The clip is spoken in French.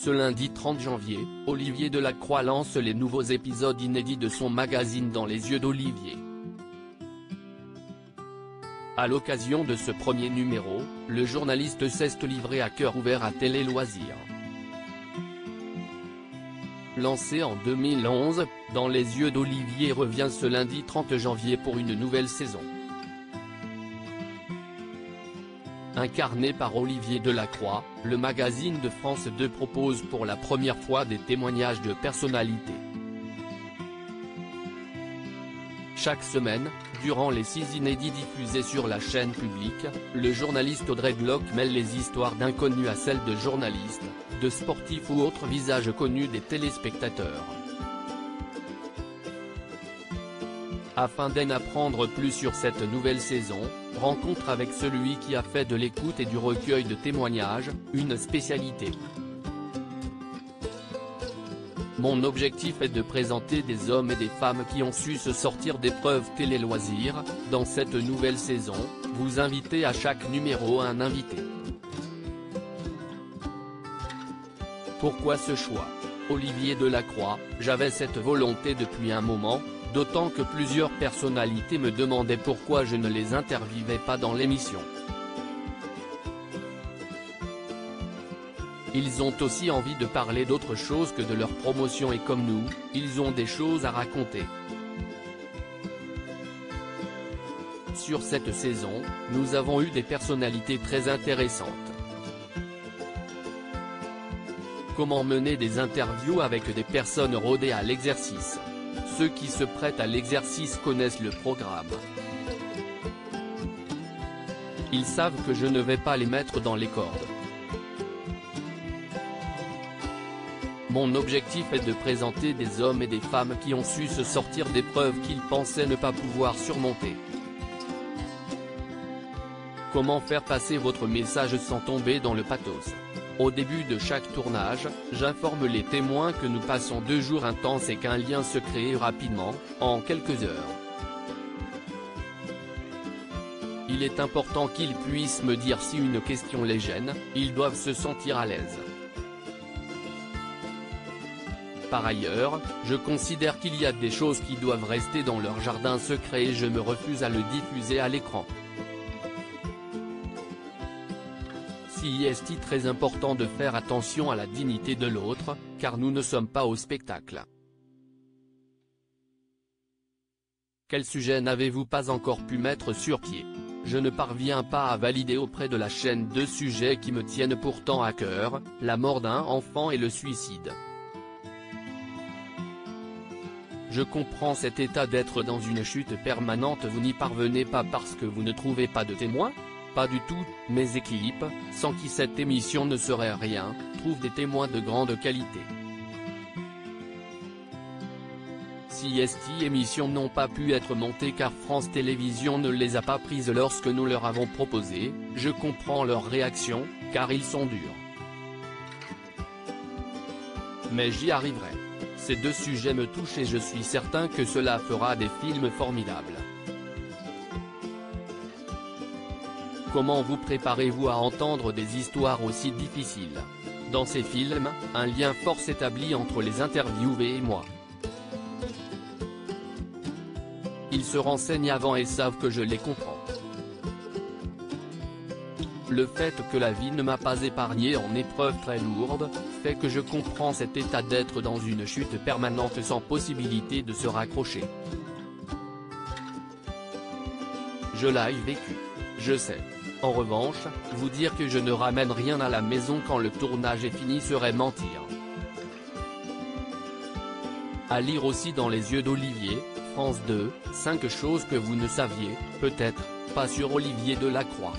Ce lundi 30 janvier, Olivier Delacroix lance les nouveaux épisodes inédits de son magazine Dans les yeux d'Olivier. À l'occasion de ce premier numéro, le journaliste s'est livré à cœur ouvert à Télé Loisirs. Lancé en 2011, Dans les yeux d'Olivier revient ce lundi 30 janvier pour une nouvelle saison. Incarné par Olivier Delacroix, le magazine de France 2 propose pour la première fois des témoignages de personnalités. Chaque semaine, durant les 6 inédits diffusés sur la chaîne publique, le journaliste Audrey Glock mêle les histoires d'inconnus à celles de journalistes, de sportifs ou autres visages connus des téléspectateurs. Afin d'en apprendre plus sur cette nouvelle saison, rencontre avec celui qui a fait de l'écoute et du recueil de témoignages, une spécialité. Mon objectif est de présenter des hommes et des femmes qui ont su se sortir d'épreuves Télé Loisirs. Dans cette nouvelle saison, vous invitez à chaque numéro un invité. Pourquoi ce choix? Olivier Delacroix, j'avais cette volonté depuis un moment, d'autant que plusieurs personnalités me demandaient pourquoi je ne les interviewais pas dans l'émission. Ils ont aussi envie de parler d'autre chose que de leur promotion et comme nous, ils ont des choses à raconter. Sur cette saison, nous avons eu des personnalités très intéressantes. Comment mener des interviews avec des personnes rodées à l'exercice? Ceux qui se prêtent à l'exercice connaissent le programme. Ils savent que je ne vais pas les mettre dans les cordes. Mon objectif est de présenter des hommes et des femmes qui ont su se sortir d'épreuves qu'ils pensaient ne pas pouvoir surmonter. Comment faire passer votre message sans tomber dans le pathos? Au début de chaque tournage, j'informe les témoins que nous passons 2 jours intenses et qu'un lien se crée rapidement, en quelques heures. Il est important qu'ils puissent me dire si une question les gêne, ils doivent se sentir à l'aise. Par ailleurs, je considère qu'il y a des choses qui doivent rester dans leur jardin secret et je me refuse à le diffuser à l'écran. Il est très important de faire attention à la dignité de l'autre, car nous ne sommes pas au spectacle. Quel sujet n'avez-vous pas encore pu mettre sur pied? Je ne parviens pas à valider auprès de la chaîne 2 sujets qui me tiennent pourtant à cœur, la mort d'un enfant et le suicide. Je comprends cet état d'être dans une chute permanente. Vous n'y parvenez pas parce que vous ne trouvez pas de témoins? Pas du tout, mes équipes, sans qui cette émission ne serait rien, trouvent des témoins de grande qualité. Si ces émissions n'ont pas pu être montées car France Télévisions ne les a pas prises lorsque nous leur avons proposé, je comprends leur réaction, car ils sont durs. Mais j'y arriverai. Ces 2 sujets me touchent et je suis certain que cela fera des films formidables. Comment vous préparez-vous à entendre des histoires aussi difficiles? Dans ces films, un lien fort s'établit entre les interviewés et moi. Ils se renseignent avant et savent que je les comprends. Le fait que la vie ne m'a pas épargné en épreuves très lourdes, fait que je comprends cet état d'être dans une chute permanente sans possibilité de se raccrocher. Je l'ai vécu. Je sais. En revanche, vous dire que je ne ramène rien à la maison quand le tournage est fini serait mentir. À lire aussi Dans les yeux d'Olivier, France 2, 5 choses que vous ne saviez, peut-être, pas sur Olivier Delacroix.